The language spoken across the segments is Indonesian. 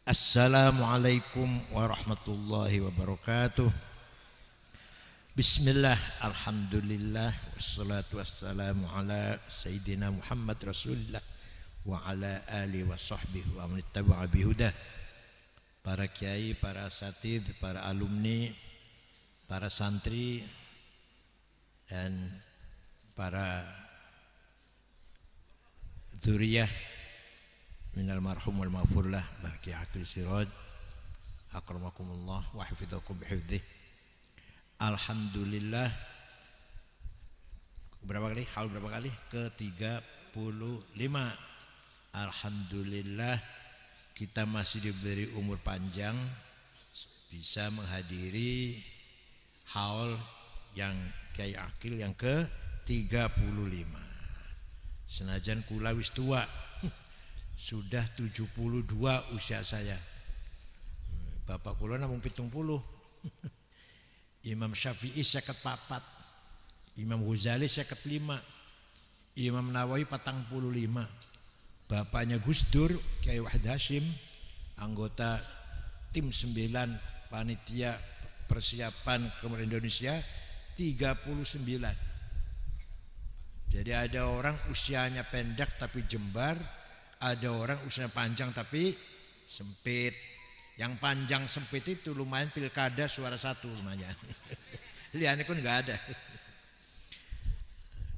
Assalamualaikum warahmatullahi wabarakatuh. Bismillah, alhamdulillah, wassalatu wassalamu ala sayyidina Muhammad Rasulullah wa ala alihi wa sahbihi wa man ittaba'a bihudah. Para kiai, para asatidz, para alumni, para santri dan para dzurriyyah minal marhum wal maghfur lah baqi akil siraj akramakumullah wa hafidhakum bihifdzih. Alhamdulillah, berapa kali? Haul berapa kali? Ke-35. Alhamdulillah kita masih diberi umur panjang bisa menghadiri haul yang Kiai Akil yang ke-35. Senajan kula wis tua, sudah 72 usia saya. Bapak kula namung 70. Imam Syafi'i 54, Imam Ghazali 55, Imam Nawawi 45. Bapaknya Gus Dur, Kiai Wahid Hashim, anggota tim 9 panitia persiapan kemerdekaan Indonesia 39. Jadi ada orang usianya pendek tapi jembar, ada orang usianya panjang tapi sempit. Yang panjang sempit itu lumayan pilkada suara satu lumayan. Liane pun enggak ada.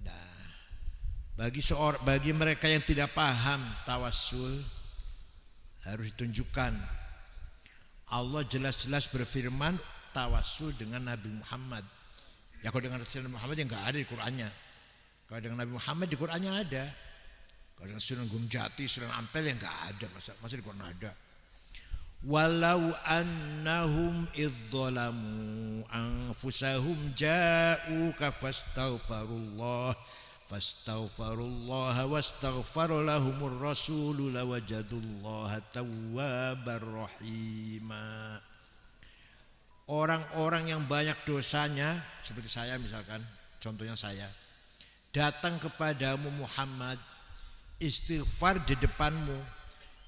Nah, bagi mereka yang tidak paham tawassul harus ditunjukkan. Allah jelas-jelas berfirman tawassul dengan Nabi Muhammad. Ya kalau dengan Rasulullah Muhammad yang enggak ada di Qur'annya. Kalau dengan Nabi Muhammad di Qur'annya ada. Kalau dengan Sunan Gunung Jati, Sunan Ampel yang enggak ada, masa di Qur'an ada. Walau annahum idzalamu anfusahum ja'uka fastaghfirullah wastaghfara lahumur rasulu lawajadullaha tawwabar rahima. Orang-orang yang banyak dosanya seperti saya misalkan, contohnya saya datang kepadamu Muhammad, istighfar di depanmu,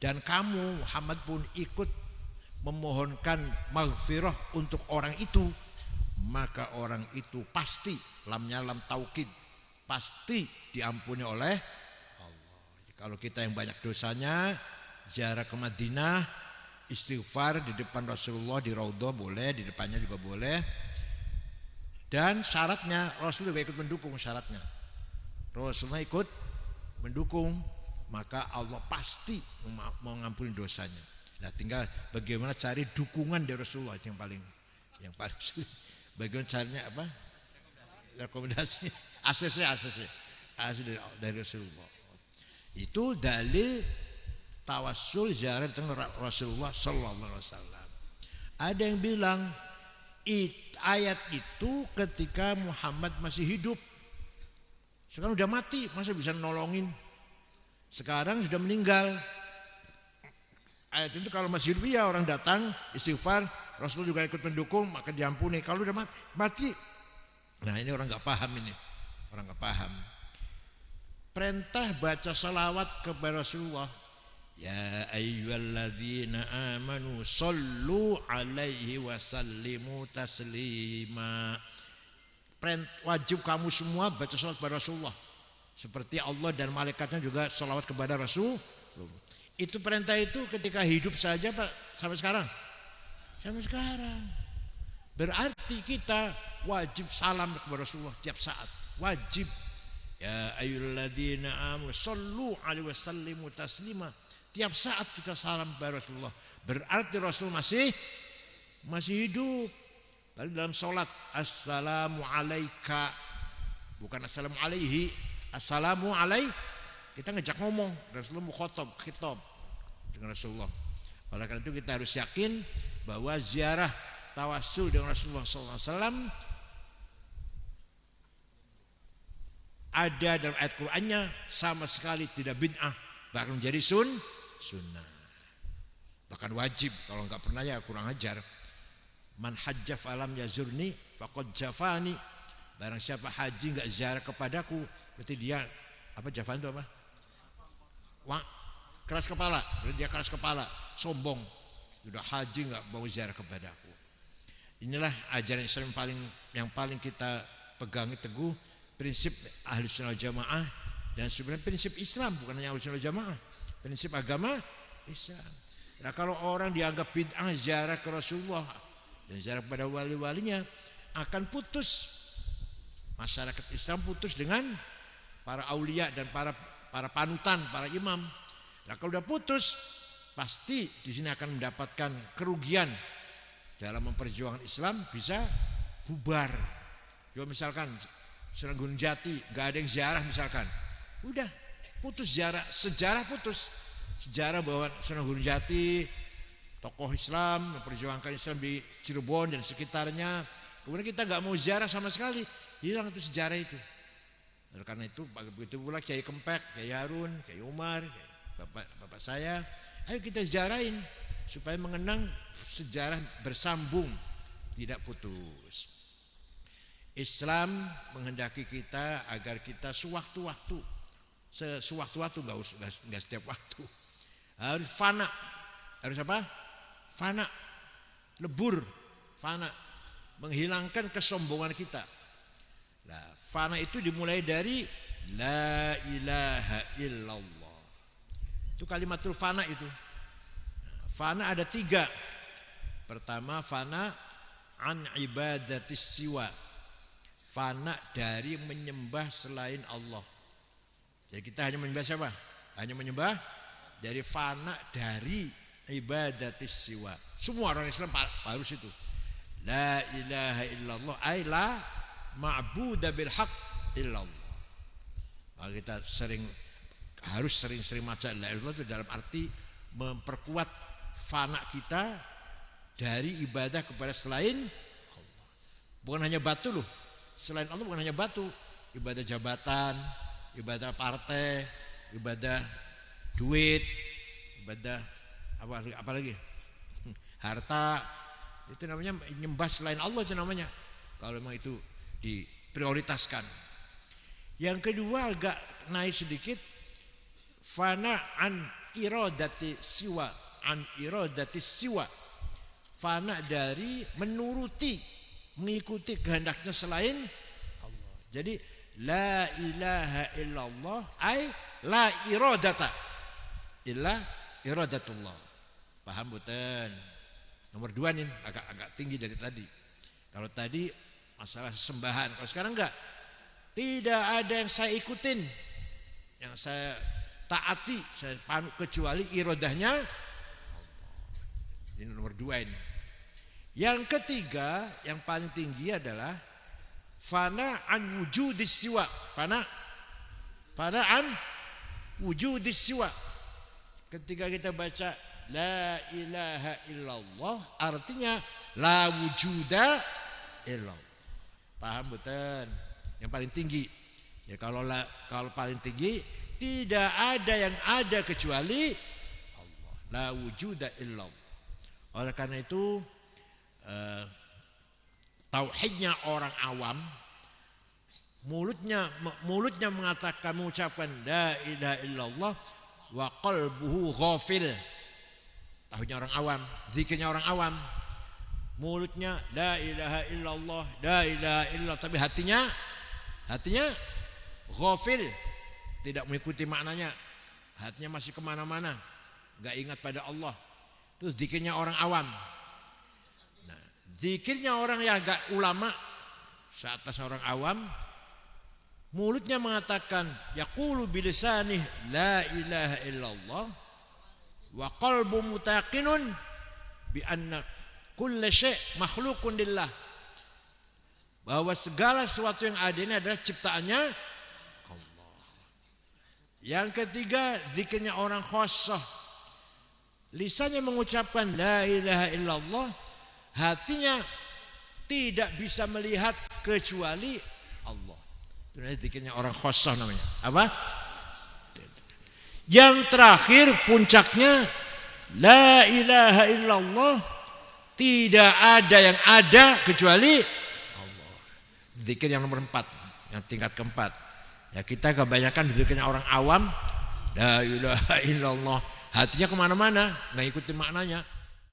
dan kamu Muhammad pun ikut memohonkan maghfirah untuk orang itu, maka orang itu pasti, lamnya lam taukid, pasti diampuni oleh Allah. Kalau kita yang banyak dosanya, ziarah ke Madinah, istighfar di depan Rasulullah di Raudhah boleh, di depannya juga boleh. Dan syaratnya Rasul juga ikut mendukung syaratnya. Rasulullah ikut mendukung, maka Allah pasti mengampuni dosanya. Nah, tinggal bagaimana cari dukungan dari Rasulullah yang paling sulit. Bagaimana caranya apa? Rekomendasi ACC dari Rasulullah. Itu dalil tawassul ziarah dengan Rasulullah sallallahu alaihi wasallam. Ada yang bilang ayat itu ketika Muhammad masih hidup. Sekarang udah mati, masa bisa nolongin? Sekarang sudah meninggal. Ayat itu kalau masih hidup ya orang datang istighfar, Rasul juga ikut mendukung, maka diampuni. Kalau udah mati, nah ini orang nggak paham ini, orang nggak paham. Perintah baca salawat kepada Rasulullah. Ya ayyuhalladzina amanu sallu alaihi wasallimu taslima. Wajib kamu semua baca salawat kepada Rasulullah. Seperti Allah dan malaikatnya juga salawat kepada Rasul. Itu perintah itu ketika hidup saja Pak, sampai sekarang. Sampai sekarang. Berarti kita wajib salam kepada Rasulullah tiap saat. Wajib. Ya ayyuhalladzina amanu sallu alaihi wasallimu taslima. Tiap saat kita salam kepada Rasulullah. Berarti Rasul masih hidup. Lalu dalam salat assalamu alaika, bukan assalamu alaihi, assalamu alaihi. Kita ngejak ngomong, Rasulullah khitab dengan Rasulullah. Oleh karena itu kita harus yakin bahwa ziarah tawassul dengan Rasulullah SAW ada dalam ayat Qur'annya, sama sekali tidak bid'ah, bahkan menjadi sunnah. Bahkan wajib, kalau enggak pernah ya kurang ajar. Man hajja falam yazurni faqad jafani. Barang siapa haji enggak ziarah kepadaku, berarti dia apa jafan itu apa? Keras kepala, dia keras kepala, sombong. sudah haji nggak mau ziarah kepadaku. Inilah ajaran Islam yang paling kita pegangi teguh, prinsip Ahlussunnah wal Jamaah, dan sebenarnya prinsip Islam, bukan hanya Ahlussunnah wal Jamaah, prinsip agama Islam. Nah, kalau orang dianggap bid'ah ziarah ke Rasulullah dan ziarah kepada wali-walinya, akan putus masyarakat Islam, putus dengan para aulia dan para panutan, para imam. Nah, kalau udah putus, pasti di sini akan mendapatkan kerugian dalam memperjuangkan Islam, bisa bubar. Coba misalkan Sunan Gunung Jati nggak ada yang ziarah misalkan, udah putus sejarah putus. Sejarah bahwa Sunan Gunung Jati tokoh Islam memperjuangkan Islam di Cirebon dan sekitarnya, kemudian kita nggak mau ziarah sama sekali, hilang itu sejarah itu. Oleh karena itu begitu pula Kiai Kempek, Kiai Harun, Kiai Umar, bapak saya, ayo kita ziarahin supaya mengenang sejarah bersambung, tidak putus. Islam menghendaki kita agar kita sewaktu-waktu nggak setiap waktu, harus fana. Harus apa? Fana, lebur, fana, menghilangkan kesombongan kita. Nah, fana itu dimulai dari la ilaha illallah. Itu kalimatul fana itu. Fana ada 3. Pertama, fana an ibadatis siwa. Fana dari menyembah selain Allah. Jadi kita hanya menyembah siapa? Hanya menyembah. Dari fana dari ibadatis siwa. Semua orang Islam harus itu. La ilaha illallah ay la ma'buda bil haq illallah. Maka kita harus sering-sering baca la ilaha illallah itu dalam arti memperkuat fana kita dari ibadah kepada selain Allah. Bukan hanya batu loh. Selain Allah bukan hanya batu, ibadah jabatan, ibadah partai, ibadah duit, ibadah apa lagi? Harta, itu namanya nyembah selain Allah itu namanya. Kalau memang itu diprioritaskan. Yang kedua agak naik sedikit, fana an iradati siwa, fana dari menuruti, mengikuti kehendaknya selain Allah. Jadi la ilaha illallah ay la iradata illa iradatullah. Paham betul? Nomor 2 nih agak tinggi dari tadi. Kalau tadi masalah sembahan, kalau sekarang enggak. Tidak ada yang saya ikutin, yang saya taati, saya panut kecuali iradahnya Allah. Ini nomor 2 ini. Yang ketiga, yang paling tinggi adalah fana an wujudis siwa. Fana an wujudis siwa. Ketika kita baca la ilaha illallah, artinya la wujuda illallah. Paham betul? Yang paling tinggi. Ya kalau paling tinggi, tidak ada yang ada kecuali Allah. La wujuda illallah. Oleh karena itu tauhidnya orang awam, mulutnya mengucapkan la ilaha illallah wa qalbuhu ghafil. Tauhidnya orang awam, zikirnya orang awam. Mulutnya la ilaha illallah, la ilaha illallah, tapi hatinya ghafil, tidak mengikuti maknanya. Hatinya masih kemana-mana, enggak ingat pada Allah. Itu zikirnya orang awam. Nah, zikirnya orang yang agak ulama, seatas orang awam, mulutnya mengatakan yaqulu bilisanih la ilaha illallah wa qalbu mutaqinun bi anna kulla syai' makhluqun lillah, bahwa segala sesuatu yang ada ini adalah ciptaannya Allah. Yang ketiga, zikirnya orang khassah, lisannya mengucapkan la ilaha illallah, hatinya tidak bisa melihat kecuali Allah. Itu zikirnya orang khassah namanya. Apa? Yang terakhir puncaknya la ilaha illallah, tidak ada yang ada kecuali Allah. Zikir yang nomor 4, yang tingkat keempat. Ya kita kebanyakan zikirnya orang awam, la ilaha illallah, hatinya kemana-mana, nggak ikutin maknanya.